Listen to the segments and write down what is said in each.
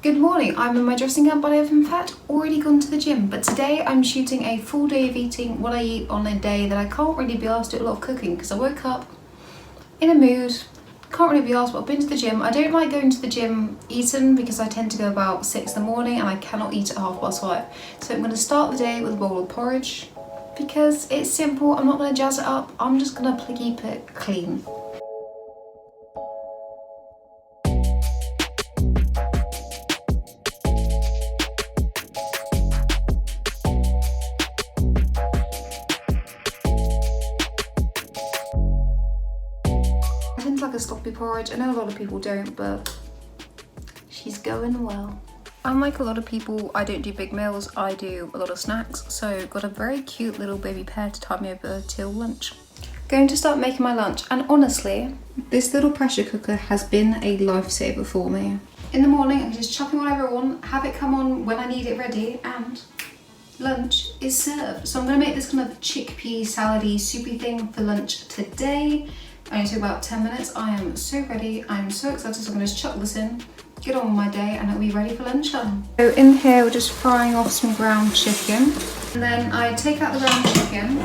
Good morning, I'm in my dressing gown, but I have in fact already gone to the gym. But today I'm shooting a full day of eating what I eat on a day that I can't really be asked to do a lot of cooking because I woke up in a mood, can't really be asked, but I've been to the gym. I don't like going to the gym eaten because I tend to go about 6 in the morning and I cannot eat at 5:30. So I'm going to start the day with a bowl of porridge because it's simple. I'm not going to jazz it up, I'm just going to keep it clean. Like a sloppy porridge. I know a lot of people don't, but she's going well. Unlike a lot of people, I don't do big meals, I do a lot of snacks, so got a very cute little baby pear to tide me over till lunch. Going to start making my lunch, and honestly, this little pressure cooker has been a lifesaver for me. In the morning, I can just chuck in whatever I want, have it come on when I need it ready, and lunch is served. So I'm going to make this kind of chickpea salady soupy thing for lunch today. Only took about 10 minutes. I am so ready. I'm so excited. So I'm going to just chuck this in, get on with my day, and it'll be ready for lunchtime. So in here, we're just frying off some ground chicken. And then I take out the ground chicken.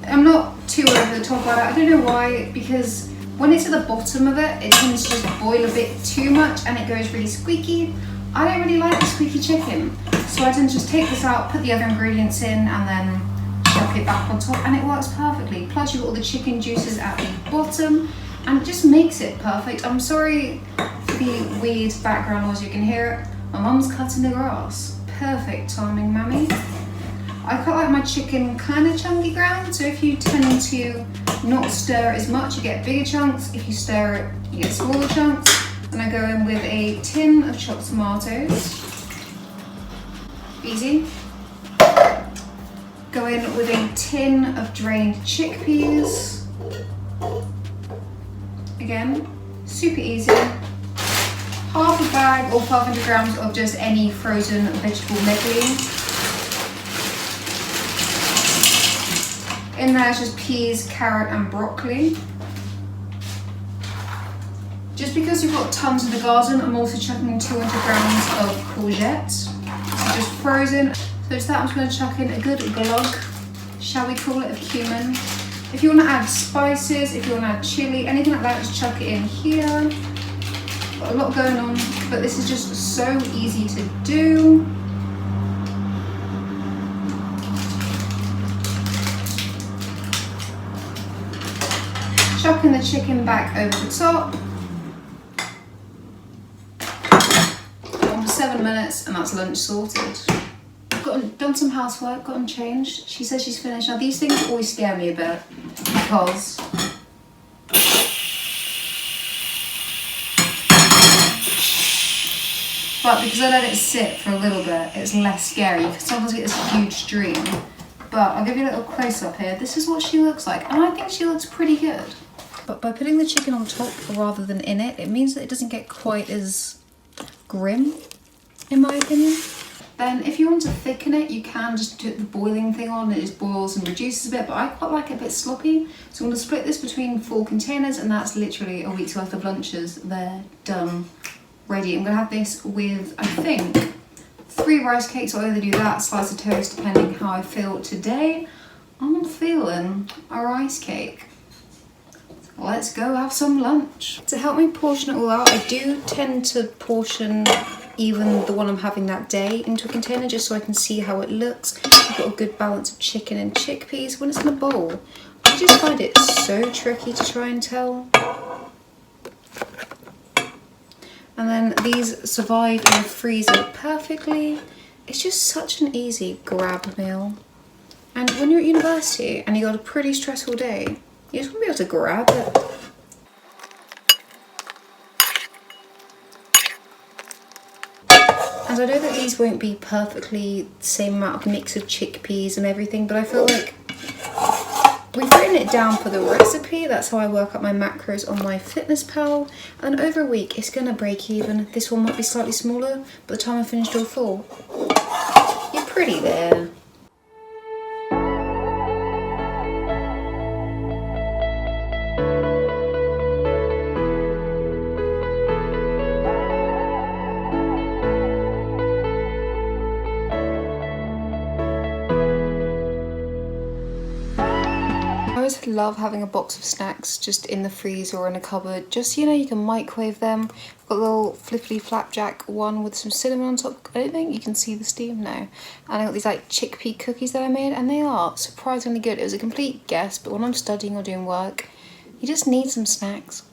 I'm not too over the top about it. I don't know why, because when it's at the bottom of it, it tends to just boil a bit too much and it goes really squeaky. I don't really like the squeaky chicken. So I tend to just take this out, put the other ingredients in, and then chuck it back on top, and it works perfectly. Plus you've got all the chicken juices at the bottom and it just makes it perfect. I'm sorry for the weird background noise, you can hear it. My mum's cutting the grass. Perfect timing, mammy. I quite like my chicken kind of chunky ground, so if you tend to not stir it as much, you get bigger chunks. If you stir it, you get smaller chunks. And I go in with a tin of chopped tomatoes. Easy. Go in with a tin of drained chickpeas. Again, super easy. Half a bag or 500 grams of just any frozen vegetable medley. In there is just peas, carrot and broccoli. Just because you've got tons in the garden, I'm also chucking in 200 grams of courgettes. So just frozen. So to that I'm just going to chuck in a good glug, shall we call it, of cumin. If you want to add spices, if you want to add chili, anything like that, just chuck it in here. Got a lot going on, but this is just so easy to do. Chucking the chicken back over the top. On for 7 minutes and that's lunch sorted. Done some housework, gotten changed. She says she's finished. Now these things always scare me a bit because I let it sit for a little bit, it's less scary. You can sometimes get this huge stream. But I'll give you a little close up here. This is what she looks like, and I think she looks pretty good. But by putting the chicken on top rather than in it, it means that it doesn't get quite as grim, in my opinion. Then if you want to thicken it, you can just do the boiling thing on, it just boils and reduces a bit, but I quite like it a bit sloppy. So I'm going to split this between 4 containers, and that's literally a week's worth of lunches. They're done, ready. I'm going to have this with, I think, 3 rice cakes. I'll either do that, slice of toast, depending how I feel today. I'm feeling a rice cake. Let's go have some lunch. To help me portion it all out, I do tend to portion even the one I'm having that day into a container just so I can see how it looks. I've got a good balance of chicken and chickpeas. When it's in a bowl, I just find it so tricky to try and tell. And then these survive in the freezer perfectly. It's just such an easy grab meal. And when you're at university and you got a pretty stressful day, you just want to be able to grab it. And I know that these won't be perfectly the same amount of mix of chickpeas and everything, but I feel like we've written it down for the recipe. That's how I work up my macros on my MyFitnessPal. And over a week, it's going to break even. This one might be slightly smaller, by the time I finished all 4. You're pretty there. just love having a box of snacks just in the freezer or in a cupboard. Just, you know, you can microwave them. I've got a little flippity flapjack one with some cinnamon on top. I don't think you can see the steam now. And I got these like chickpea cookies that I made, and they are surprisingly good. It was a complete guess, but when I'm studying or doing work, you just need some snacks.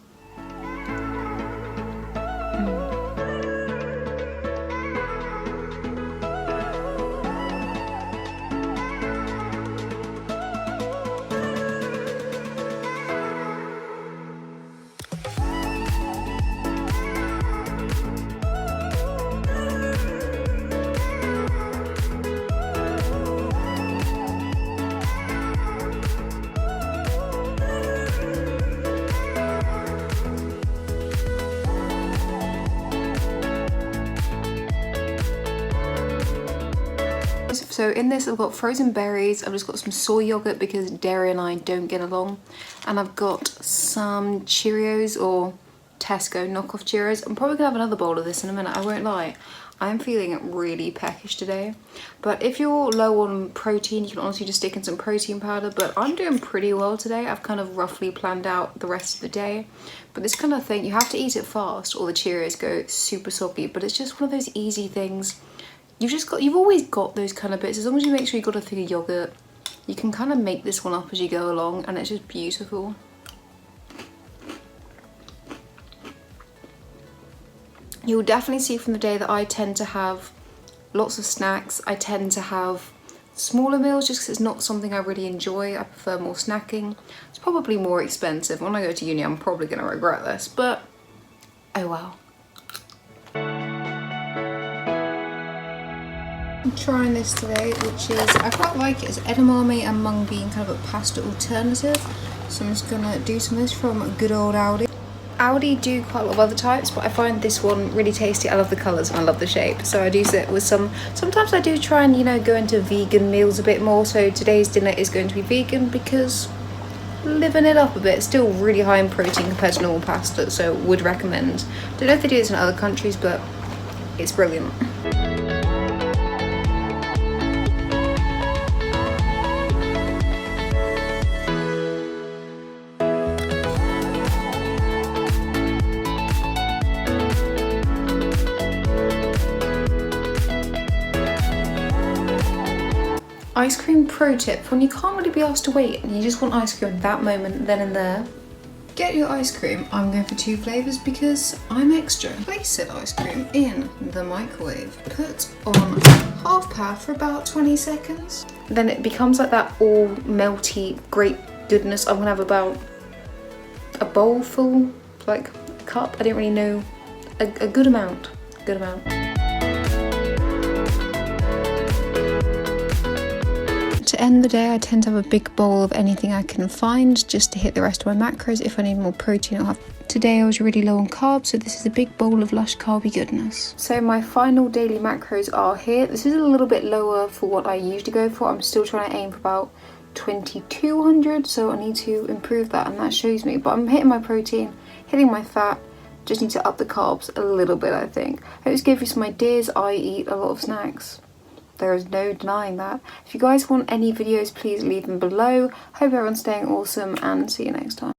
So in this I've got frozen berries, I've just got some soy yogurt because dairy and I don't get along, and I've got some Cheerios or Tesco knockoff Cheerios. I'm probably gonna have another bowl of this in a minute, I won't lie. I'm feeling really peckish today, but if you're low on protein you can honestly just stick in some protein powder, but I'm doing pretty well today. I've kind of roughly planned out the rest of the day, but this kind of thing, you have to eat it fast or the Cheerios go super soggy, but it's just one of those easy things. You've always got those kind of bits. As long as you make sure you've got a thing of yogurt, you can kind of make this one up as you go along, and it's just beautiful. You'll definitely see from the day that I tend to have lots of snacks. I tend to have smaller meals just because it's not something I really enjoy. I prefer more snacking. It's probably more expensive. When I go to uni, I'm probably going to regret this, but oh well. I'm trying this today, which is, I quite like it. It's edamame and mung bean, kind of a pasta alternative. So I'm just gonna do some of this from good old Aldi. Aldi do quite a lot of other types, but I find this one really tasty. I love the colours and I love the shape, so I do sit with some. Sometimes I do try and, you know, go into vegan meals a bit more. So today's dinner is going to be vegan because living it up a bit. It's still really high in protein compared to normal pasta, so would recommend. Don't know if they do this in other countries, but it's brilliant. Ice cream pro tip: when you can't really be asked to wait and you just want ice cream at that moment, then and there, get your ice cream. I'm going for 2 flavours because I'm extra. Place said ice cream in the microwave. Put on half power for about 20 seconds. Then it becomes like that all melty, great goodness. I'm gonna have about a bowl full, like a cup. I don't really know, a good amount. To end the day, I tend to have a big bowl of anything I can find just to hit the rest of my macros. If I need more protein, I'll have. Today I was really low on carbs, so this is a big bowl of lush carby goodness. So my final daily macros are here. This is a little bit lower for what I usually go for. I'm still trying to aim for about 2200, so I need to improve that, and that shows me. But I'm hitting my protein, hitting my fat. Just need to up the carbs a little bit, I think. I just gave you some ideas. I eat a lot of snacks. There is no denying that. If you guys want any videos, please leave them below. Hope everyone's staying awesome, and see you next time.